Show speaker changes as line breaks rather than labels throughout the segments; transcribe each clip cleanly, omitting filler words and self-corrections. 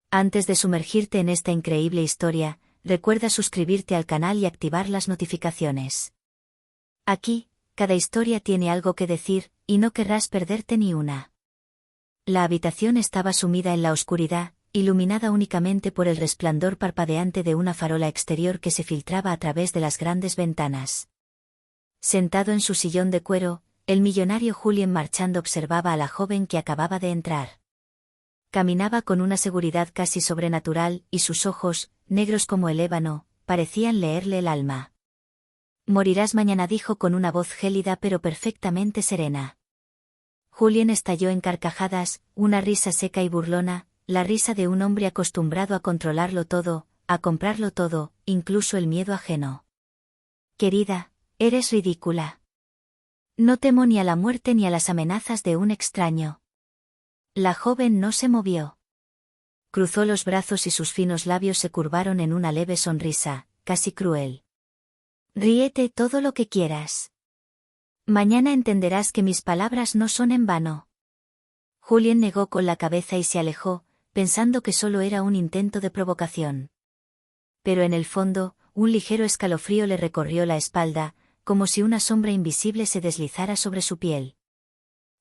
Antes de sumergirte en esta increíble historia, recuerda suscribirte al canal y activar las notificaciones. Aquí, cada historia tiene algo que decir, y no querrás perderte ni una. La habitación estaba sumida en la oscuridad, iluminada únicamente por el resplandor parpadeante de una farola exterior que se filtraba a través de las grandes ventanas. Sentado en su sillón de cuero, el millonario Julien Marchand observaba a la joven que acababa de entrar. Caminaba con una seguridad casi sobrenatural, y sus ojos, negros como el ébano, parecían leerle el alma. «Morirás mañana», dijo con una voz gélida pero perfectamente serena. Julien estalló en carcajadas, una risa seca y burlona, la risa de un hombre acostumbrado a controlarlo todo, a comprarlo todo, incluso el miedo ajeno. «Querida, eres ridícula. No temo ni a la muerte ni a las amenazas de un extraño». La joven no se movió. Cruzó los brazos y sus finos labios se curvaron en una leve sonrisa, casi cruel. «Ríete todo lo que quieras. Mañana entenderás que mis palabras no son en vano». Julien negó con la cabeza y se alejó, pensando que solo era un intento de provocación. Pero en el fondo, un ligero escalofrío le recorrió la espalda, como si una sombra invisible se deslizara sobre su piel.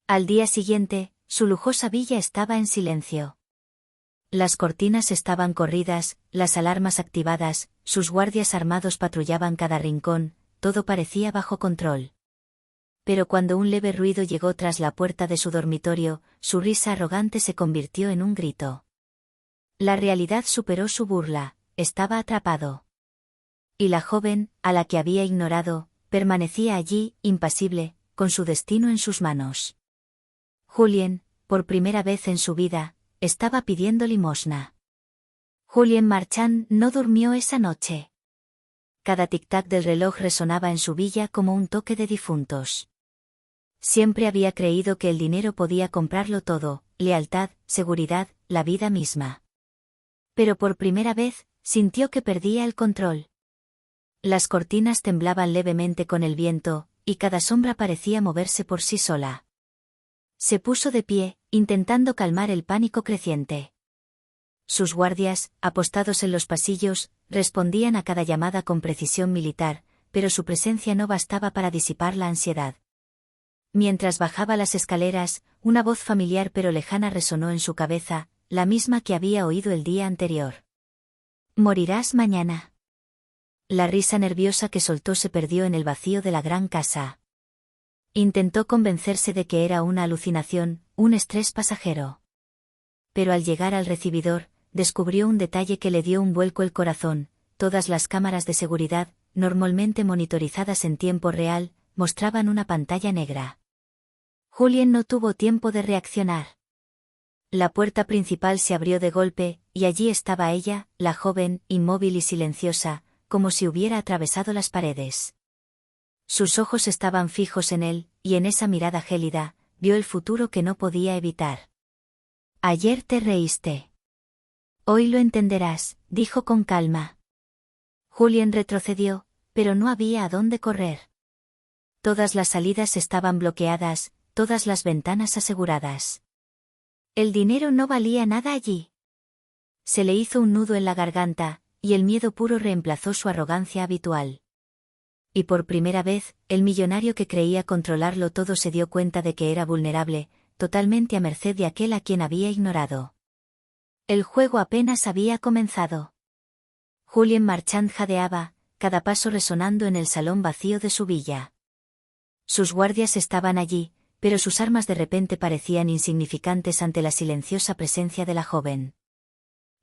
Al día siguiente, su lujosa villa estaba en silencio. Las cortinas estaban corridas, las alarmas activadas, sus guardias armados patrullaban cada rincón, todo parecía bajo control. Pero cuando un leve ruido llegó tras la puerta de su dormitorio, su risa arrogante se convirtió en un grito. La realidad superó su burla, estaba atrapado. Y la joven, a la que había ignorado, permanecía allí, impasible, con su destino en sus manos. Julien, por primera vez en su vida, estaba pidiendo limosna. Julien Marchand no durmió esa noche. Cada tic-tac del reloj resonaba en su villa como un toque de difuntos. Siempre había creído que el dinero podía comprarlo todo, lealtad, seguridad, la vida misma. Pero por primera vez, sintió que perdía el control. Las cortinas temblaban levemente con el viento, y cada sombra parecía moverse por sí sola. Se puso de pie, intentando calmar el pánico creciente. Sus guardias, apostados en los pasillos, respondían a cada llamada con precisión militar, pero su presencia no bastaba para disipar la ansiedad. Mientras bajaba las escaleras, una voz familiar pero lejana resonó en su cabeza, la misma que había oído el día anterior. «Morirás mañana». La risa nerviosa que soltó se perdió en el vacío de la gran casa. Intentó convencerse de que era una alucinación, un estrés pasajero. Pero al llegar al recibidor, descubrió un detalle que le dio un vuelco el corazón: todas las cámaras de seguridad, normalmente monitorizadas en tiempo real, mostraban una pantalla negra. Julien no tuvo tiempo de reaccionar. La puerta principal se abrió de golpe, y allí estaba ella, la joven, inmóvil y silenciosa, como si hubiera atravesado las paredes. Sus ojos estaban fijos en él, y en esa mirada gélida, vio el futuro que no podía evitar. «Ayer te reíste. Hoy lo entenderás», dijo con calma. Julien retrocedió, pero no había a dónde correr. Todas las salidas estaban bloqueadas, todas las ventanas aseguradas. El dinero no valía nada allí. Se le hizo un nudo en la garganta, y el miedo puro reemplazó su arrogancia habitual. Y por primera vez, el millonario que creía controlarlo todo se dio cuenta de que era vulnerable, totalmente a merced de aquel a quien había ignorado. El juego apenas había comenzado. Julien Marchand jadeaba, cada paso resonando en el salón vacío de su villa. Sus guardias estaban allí, pero sus armas de repente parecían insignificantes ante la silenciosa presencia de la joven.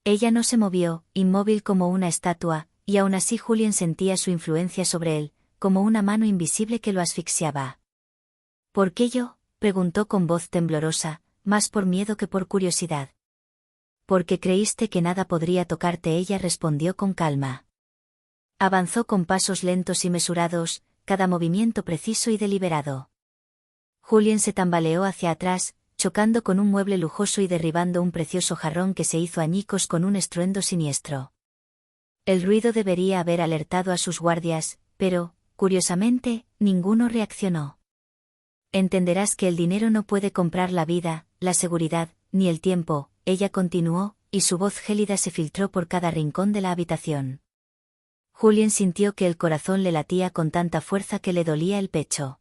Ella no se movió, inmóvil como una estatua, y aún así Julien sentía su influencia sobre él, como una mano invisible que lo asfixiaba. «¿Por qué yo?», preguntó con voz temblorosa, más por miedo que por curiosidad. «Porque creíste que nada podría tocarte», ella respondió con calma. Avanzó con pasos lentos y mesurados, cada movimiento preciso y deliberado. Julien se tambaleó hacia atrás, chocando con un mueble lujoso y derribando un precioso jarrón que se hizo añicos con un estruendo siniestro. El ruido debería haber alertado a sus guardias, pero, curiosamente, ninguno reaccionó. «Entenderás que el dinero no puede comprar la vida, la seguridad, ni el tiempo», ella continuó, y su voz gélida se filtró por cada rincón de la habitación. Julien sintió que el corazón le latía con tanta fuerza que le dolía el pecho.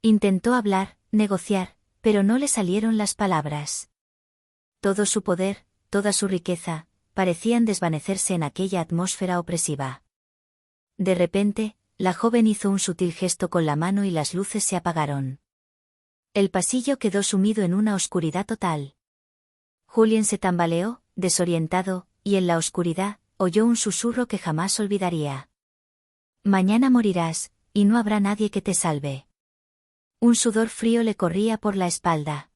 Intentó hablar, negociar, pero no le salieron las palabras. Todo su poder, toda su riqueza, parecían desvanecerse en aquella atmósfera opresiva. De repente, la joven hizo un sutil gesto con la mano y las luces se apagaron. El pasillo quedó sumido en una oscuridad total. Julien se tambaleó, desorientado, y en la oscuridad, oyó un susurro que jamás olvidaría. Mañana morirás, y no habrá nadie que te salve. Un sudor frío le corría por la espalda.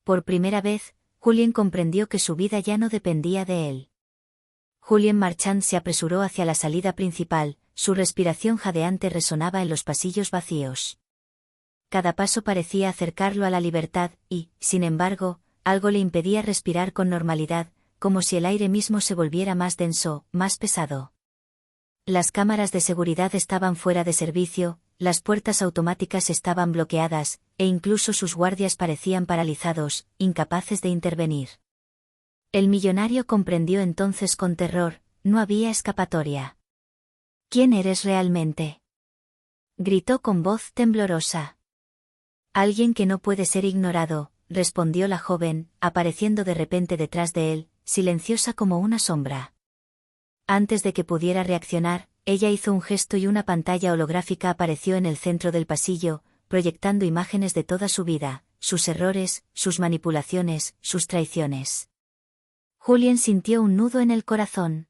Por primera vez, Julien comprendió que su vida ya no dependía de él. Julien Marchand se apresuró hacia la salida principal, su respiración jadeante resonaba en los pasillos vacíos. Cada paso parecía acercarlo a la libertad, y, sin embargo, algo le impedía respirar con normalidad, como si el aire mismo se volviera más denso, más pesado. Las cámaras de seguridad estaban fuera de servicio, las puertas automáticas estaban bloqueadas, e incluso sus guardias parecían paralizados, incapaces de intervenir. El millonario comprendió entonces con terror, no había escapatoria. ¿Quién eres realmente?, gritó con voz temblorosa. Alguien que no puede ser ignorado, respondió la joven, apareciendo de repente detrás de él, silenciosa como una sombra. Antes de que pudiera reaccionar, ella hizo un gesto y una pantalla holográfica apareció en el centro del pasillo, proyectando imágenes de toda su vida, sus errores, sus manipulaciones, sus traiciones. Julien sintió un nudo en el corazón.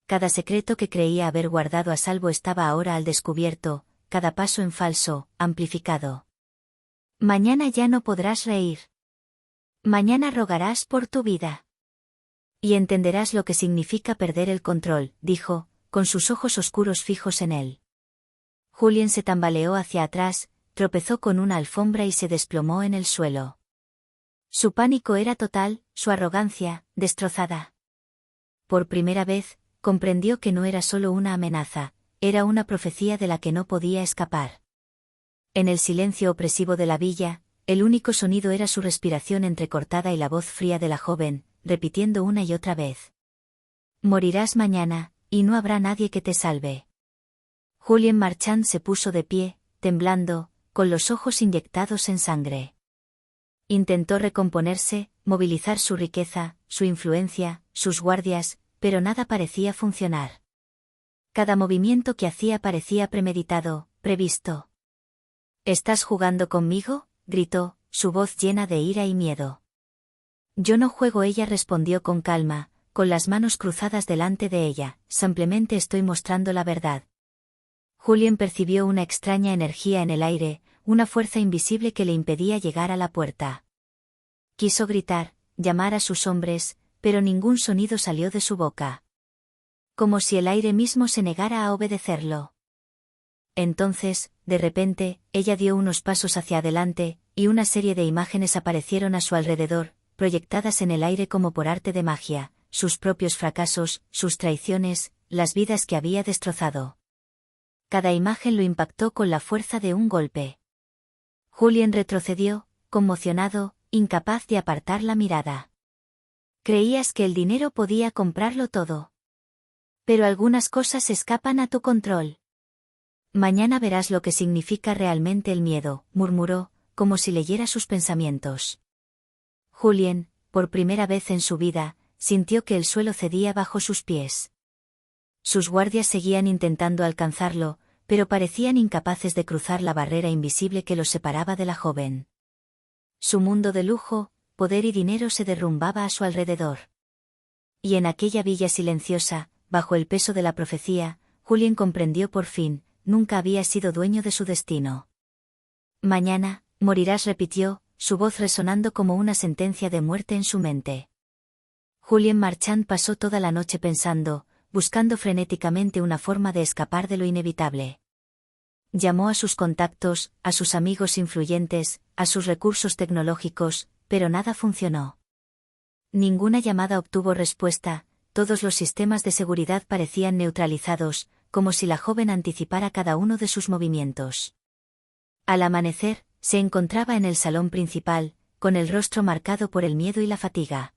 Cada secreto que creía haber guardado a salvo estaba ahora al descubierto, cada paso en falso, amplificado. Mañana ya no podrás reír. Mañana rogarás por tu vida. Y entenderás lo que significa perder el control, dijo, con sus ojos oscuros fijos en él. Julien se tambaleó hacia atrás, tropezó con una alfombra y se desplomó en el suelo. Su pánico era total, su arrogancia, destrozada. Por primera vez, comprendió que no era solo una amenaza, era una profecía de la que no podía escapar. En el silencio opresivo de la villa, el único sonido era su respiración entrecortada y la voz fría de la joven, repitiendo una y otra vez. Morirás mañana, y no habrá nadie que te salve. Julien Marchand se puso de pie, temblando, con los ojos inyectados en sangre. Intentó recomponerse, movilizar su riqueza, su influencia, sus guardias, pero nada parecía funcionar. Cada movimiento que hacía parecía premeditado, previsto. ¿Estás jugando conmigo?, gritó, su voz llena de ira y miedo. Yo no juego, ella respondió con calma, con las manos cruzadas delante de ella, simplemente estoy mostrando la verdad. Julien percibió una extraña energía en el aire, una fuerza invisible que le impedía llegar a la puerta. Quiso gritar, llamar a sus hombres, pero ningún sonido salió de su boca. Como si el aire mismo se negara a obedecerlo. Entonces, de repente, ella dio unos pasos hacia adelante, y una serie de imágenes aparecieron a su alrededor, proyectadas en el aire como por arte de magia, sus propios fracasos, sus traiciones, las vidas que había destrozado. Cada imagen lo impactó con la fuerza de un golpe. Julien retrocedió, conmocionado, incapaz de apartar la mirada. Creías que el dinero podía comprarlo todo. Pero algunas cosas escapan a tu control. Mañana verás lo que significa realmente el miedo, murmuró, como si leyera sus pensamientos. Julien, por primera vez en su vida, sintió que el suelo cedía bajo sus pies. Sus guardias seguían intentando alcanzarlo, pero parecían incapaces de cruzar la barrera invisible que los separaba de la joven. Su mundo de lujo, poder y dinero se derrumbaba a su alrededor. Y en aquella villa silenciosa, bajo el peso de la profecía, Julien comprendió por fin, nunca había sido dueño de su destino. Mañana, morirás, repitió, su voz resonando como una sentencia de muerte en su mente. Julien Marchand pasó toda la noche pensando, buscando frenéticamente una forma de escapar de lo inevitable. Llamó a sus contactos, a sus amigos influyentes, a sus recursos tecnológicos, pero nada funcionó. Ninguna llamada obtuvo respuesta, todos los sistemas de seguridad parecían neutralizados, como si la joven anticipara cada uno de sus movimientos. Al amanecer, se encontraba en el salón principal, con el rostro marcado por el miedo y la fatiga.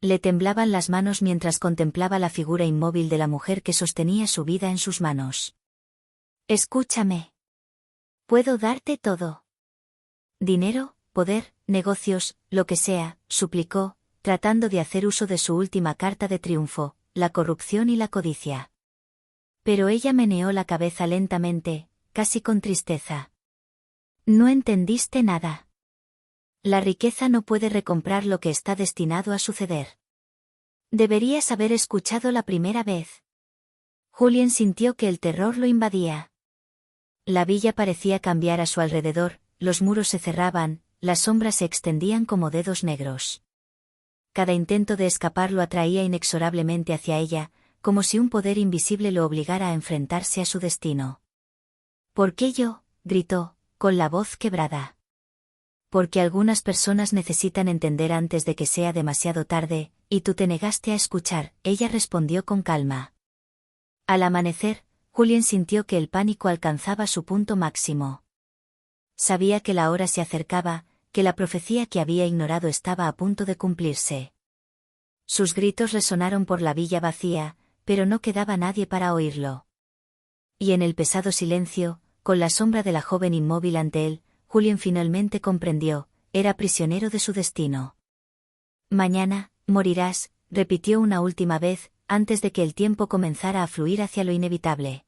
Le temblaban las manos mientras contemplaba la figura inmóvil de la mujer que sostenía su vida en sus manos. Escúchame. Puedo darte todo. Dinero, poder, negocios, lo que sea, suplicó, tratando de hacer uso de su última carta de triunfo, la corrupción y la codicia. Pero ella meneó la cabeza lentamente, casi con tristeza. No entendiste nada. La riqueza no puede recomprar lo que está destinado a suceder. Deberías haber escuchado la primera vez. Julien sintió que el terror lo invadía. La villa parecía cambiar a su alrededor, los muros se cerraban, las sombras se extendían como dedos negros. Cada intento de escapar lo atraía inexorablemente hacia ella, como si un poder invisible lo obligara a enfrentarse a su destino. ¿Por qué yo?, gritó, con la voz quebrada. Porque algunas personas necesitan entender antes de que sea demasiado tarde, y tú te negaste a escuchar, ella respondió con calma. Al amanecer, Julien sintió que el pánico alcanzaba su punto máximo. Sabía que la hora se acercaba, que la profecía que había ignorado estaba a punto de cumplirse. Sus gritos resonaron por la villa vacía, pero no quedaba nadie para oírlo. Y en el pesado silencio, con la sombra de la joven inmóvil ante él, Julien finalmente comprendió, era prisionero de su destino. Mañana, morirás, repitió una última vez, antes de que el tiempo comenzara a fluir hacia lo inevitable.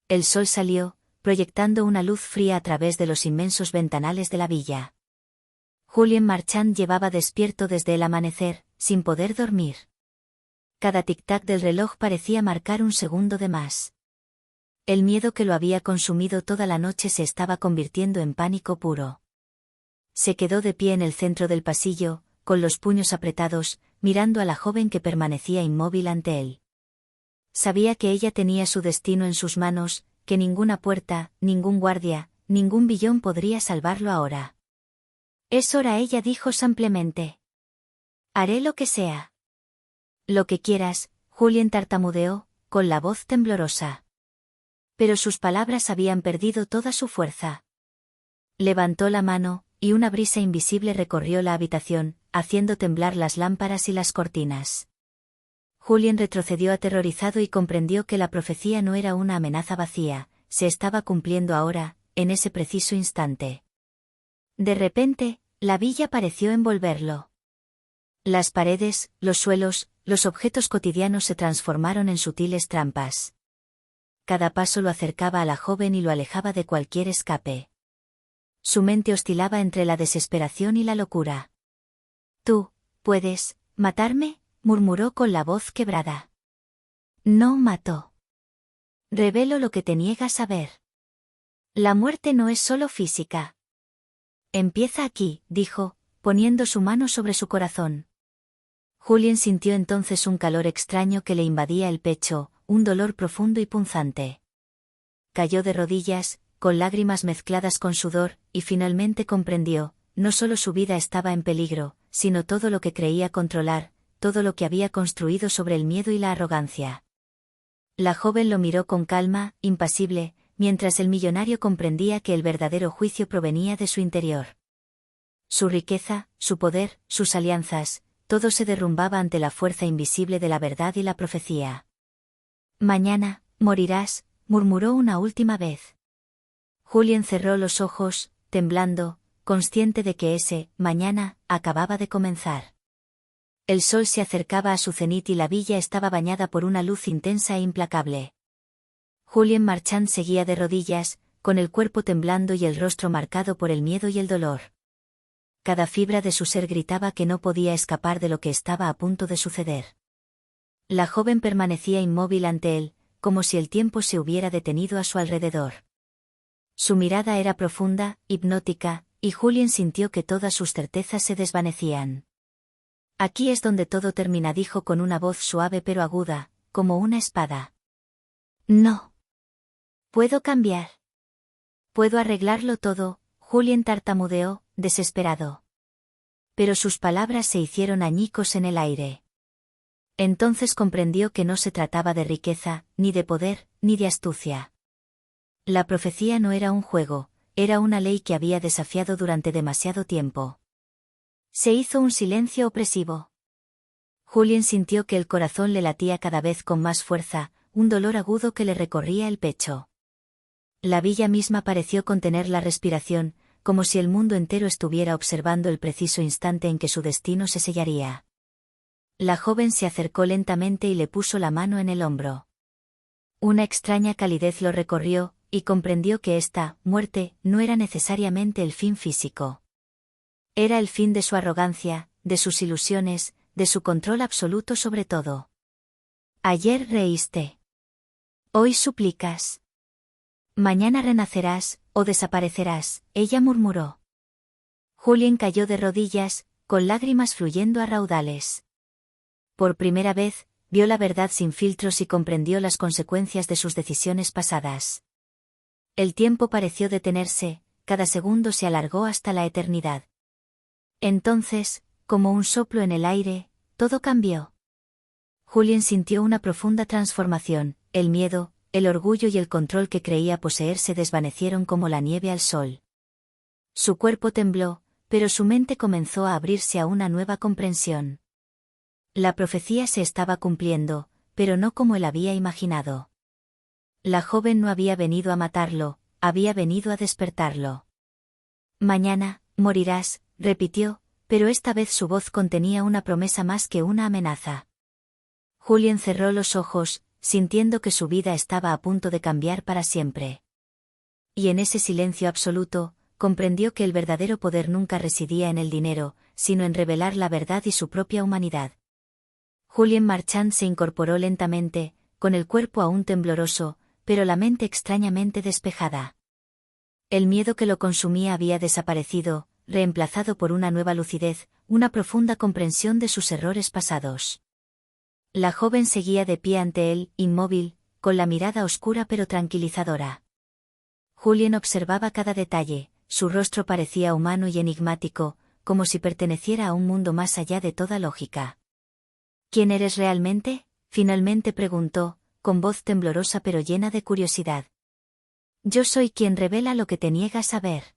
El sol salió, proyectando una luz fría a través de los inmensos ventanales de la villa. Julien Marchand llevaba despierto desde el amanecer, sin poder dormir. Cada tic-tac del reloj parecía marcar un segundo de más. El miedo que lo había consumido toda la noche se estaba convirtiendo en pánico puro. Se quedó de pie en el centro del pasillo, con los puños apretados, mirando a la joven que permanecía inmóvil ante él. Sabía que ella tenía su destino en sus manos, que ninguna puerta, ningún guardia, ningún billón podría salvarlo ahora. Es hora, ella dijo simplemente. Haré lo que sea. Lo que quieras, Julien tartamudeó, con la voz temblorosa. Pero sus palabras habían perdido toda su fuerza. Levantó la mano, y una brisa invisible recorrió la habitación, haciendo temblar las lámparas y las cortinas. Julien retrocedió aterrorizado y comprendió que la profecía no era una amenaza vacía, se estaba cumpliendo ahora, en ese preciso instante. De repente, la villa pareció envolverlo. Las paredes, los suelos, los objetos cotidianos se transformaron en sutiles trampas. Cada paso lo acercaba a la joven y lo alejaba de cualquier escape. Su mente oscilaba entre la desesperación y la locura. «Tú, puedes, matarme», murmuró con la voz quebrada. «No mató. Revelo lo que te niegas a ver. La muerte no es solo física. Empieza aquí», dijo, poniendo su mano sobre su corazón. Julien sintió entonces un calor extraño que le invadía el pecho, un dolor profundo y punzante. Cayó de rodillas, con lágrimas mezcladas con sudor, y finalmente comprendió, no solo su vida estaba en peligro, sino todo lo que creía controlar, todo lo que había construido sobre el miedo y la arrogancia. La joven lo miró con calma, impasible, mientras el millonario comprendía que el verdadero juicio provenía de su interior. Su riqueza, su poder, sus alianzas, todo se derrumbaba ante la fuerza invisible de la verdad y la profecía. «Mañana, morirás», murmuró una última vez. Julien cerró los ojos, temblando, consciente de que ese mañana acababa de comenzar. El sol se acercaba a su cenit y la villa estaba bañada por una luz intensa e implacable. Julien Marchand seguía de rodillas, con el cuerpo temblando y el rostro marcado por el miedo y el dolor. Cada fibra de su ser gritaba que no podía escapar de lo que estaba a punto de suceder. La joven permanecía inmóvil ante él, como si el tiempo se hubiera detenido a su alrededor. Su mirada era profunda, hipnótica, y Julien sintió que todas sus certezas se desvanecían. «Aquí es donde todo termina», dijo con una voz suave pero aguda, como una espada. «No. Puedo cambiar. Puedo arreglarlo todo», Julien tartamudeó, desesperado. Pero sus palabras se hicieron añicos en el aire. Entonces comprendió que no se trataba de riqueza, ni de poder, ni de astucia. La profecía no era un juego, era una ley que había desafiado durante demasiado tiempo. Se hizo un silencio opresivo. Julien sintió que el corazón le latía cada vez con más fuerza, un dolor agudo que le recorría el pecho. La villa misma pareció contener la respiración, como si el mundo entero estuviera observando el preciso instante en que su destino se sellaría. La joven se acercó lentamente y le puso la mano en el hombro. Una extraña calidez lo recorrió, y comprendió que esta muerte no era necesariamente el fin físico. Era el fin de su arrogancia, de sus ilusiones, de su control absoluto sobre todo. Ayer reíste. Hoy suplicas. Mañana renacerás, o desaparecerás, ella murmuró. Julien cayó de rodillas, con lágrimas fluyendo a raudales. Por primera vez, vio la verdad sin filtros y comprendió las consecuencias de sus decisiones pasadas. El tiempo pareció detenerse, cada segundo se alargó hasta la eternidad. Entonces, como un soplo en el aire, todo cambió. Julien sintió una profunda transformación, el miedo, el orgullo y el control que creía poseer se desvanecieron como la nieve al sol. Su cuerpo tembló, pero su mente comenzó a abrirse a una nueva comprensión. La profecía se estaba cumpliendo, pero no como él había imaginado. La joven no había venido a matarlo, había venido a despertarlo. Mañana, morirás, repitió, pero esta vez su voz contenía una promesa más que una amenaza. Julien cerró los ojos, sintiendo que su vida estaba a punto de cambiar para siempre. Y en ese silencio absoluto, comprendió que el verdadero poder nunca residía en el dinero, sino en revelar la verdad y su propia humanidad. Julien Marchand se incorporó lentamente, con el cuerpo aún tembloroso, pero la mente extrañamente despejada. El miedo que lo consumía había desaparecido, reemplazado por una nueva lucidez, una profunda comprensión de sus errores pasados. La joven seguía de pie ante él, inmóvil, con la mirada oscura pero tranquilizadora. Julien observaba cada detalle, su rostro parecía humano y enigmático, como si perteneciera a un mundo más allá de toda lógica. ¿Quién eres realmente?, finalmente preguntó, con voz temblorosa pero llena de curiosidad. Yo soy quien revela lo que te niegas a ver.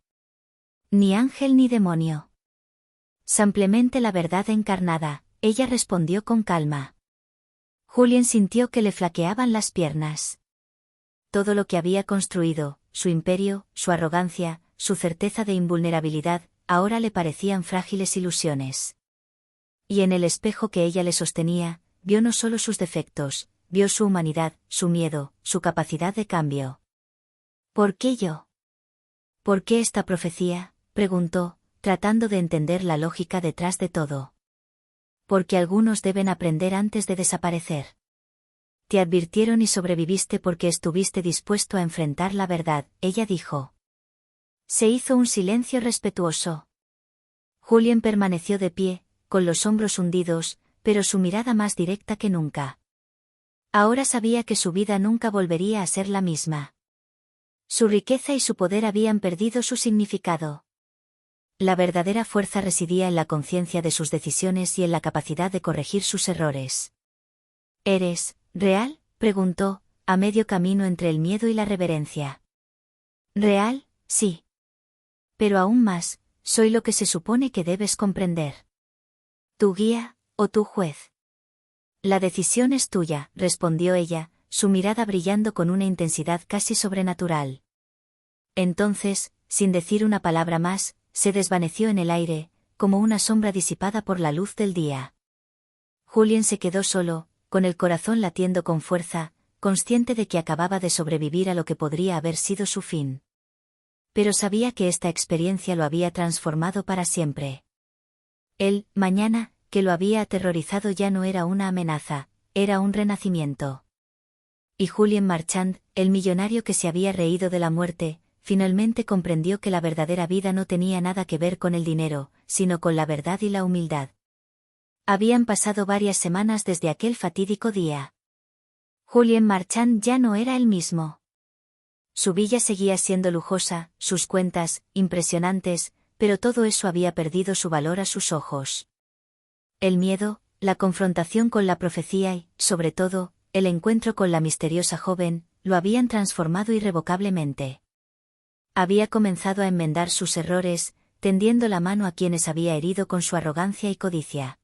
Ni ángel ni demonio. Simplemente la verdad encarnada, ella respondió con calma. Julien sintió que le flaqueaban las piernas. Todo lo que había construido, su imperio, su arrogancia, su certeza de invulnerabilidad, ahora le parecían frágiles ilusiones. Y en el espejo que ella le sostenía, vio no solo sus defectos, vio su humanidad, su miedo, su capacidad de cambio. ¿Por qué yo? ¿Por qué esta profecía?, preguntó, tratando de entender la lógica detrás de todo. Porque algunos deben aprender antes de desaparecer. Te advirtieron y sobreviviste porque estuviste dispuesto a enfrentar la verdad, ella dijo. Se hizo un silencio respetuoso. Julien permaneció de pie, con los hombros hundidos, pero su mirada más directa que nunca. Ahora sabía que su vida nunca volvería a ser la misma. Su riqueza y su poder habían perdido su significado. La verdadera fuerza residía en la conciencia de sus decisiones y en la capacidad de corregir sus errores. ¿Eres real?, preguntó, a medio camino entre el miedo y la reverencia. Real, sí. Pero aún más, soy lo que se supone que debes comprender. ¿Tu guía, o tu juez? La decisión es tuya, respondió ella, su mirada brillando con una intensidad casi sobrenatural. Entonces, sin decir una palabra más, se desvaneció en el aire, como una sombra disipada por la luz del día. Julien se quedó solo, con el corazón latiendo con fuerza, consciente de que acababa de sobrevivir a lo que podría haber sido su fin. Pero sabía que esta experiencia lo había transformado para siempre. El mañana, que lo había aterrorizado ya no era una amenaza, era un renacimiento. Y Julien Marchand, el millonario que se había reído de la muerte, finalmente comprendió que la verdadera vida no tenía nada que ver con el dinero, sino con la verdad y la humildad. Habían pasado varias semanas desde aquel fatídico día. Julien Marchand ya no era el mismo. Su villa seguía siendo lujosa, sus cuentas, impresionantes, pero todo eso había perdido su valor a sus ojos. El miedo, la confrontación con la profecía y, sobre todo, el encuentro con la misteriosa joven, lo habían transformado irrevocablemente. Había comenzado a enmendar sus errores, tendiendo la mano a quienes había herido con su arrogancia y codicia.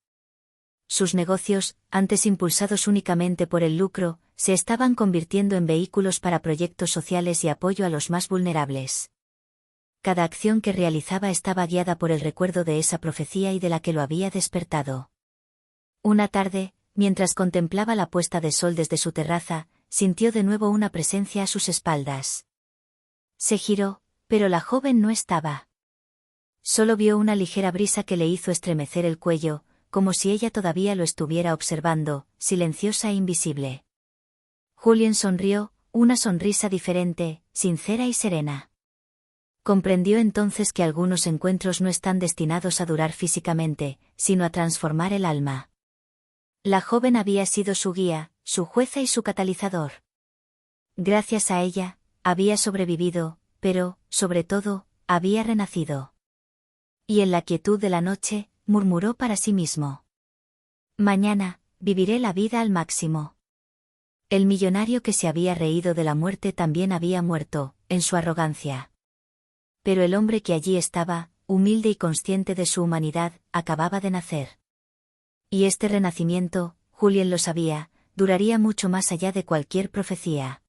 sus negocios, antes impulsados únicamente por el lucro, se estaban convirtiendo en vehículos para proyectos sociales y apoyo a los más vulnerables. Cada acción que realizaba estaba guiada por el recuerdo de esa profecía y de la que lo había despertado. Una tarde, mientras contemplaba la puesta de sol desde su terraza, sintió de nuevo una presencia a sus espaldas. Se giró, pero la joven no estaba. Solo vio una ligera brisa que le hizo estremecer el cuello, como si ella todavía lo estuviera observando, silenciosa e invisible. Julián sonrió, una sonrisa diferente, sincera y serena. Comprendió entonces que algunos encuentros no están destinados a durar físicamente, sino a transformar el alma. La joven había sido su guía, su jueza y su catalizador. Gracias a ella, había sobrevivido, pero, sobre todo, había renacido. Y en la quietud de la noche, murmuró para sí mismo: mañana, viviré la vida al máximo. El millonario que se había reído de la muerte también había muerto, en su arrogancia. Pero el hombre que allí estaba, humilde y consciente de su humanidad, acababa de nacer. Y este renacimiento, Julián lo sabía, duraría mucho más allá de cualquier profecía.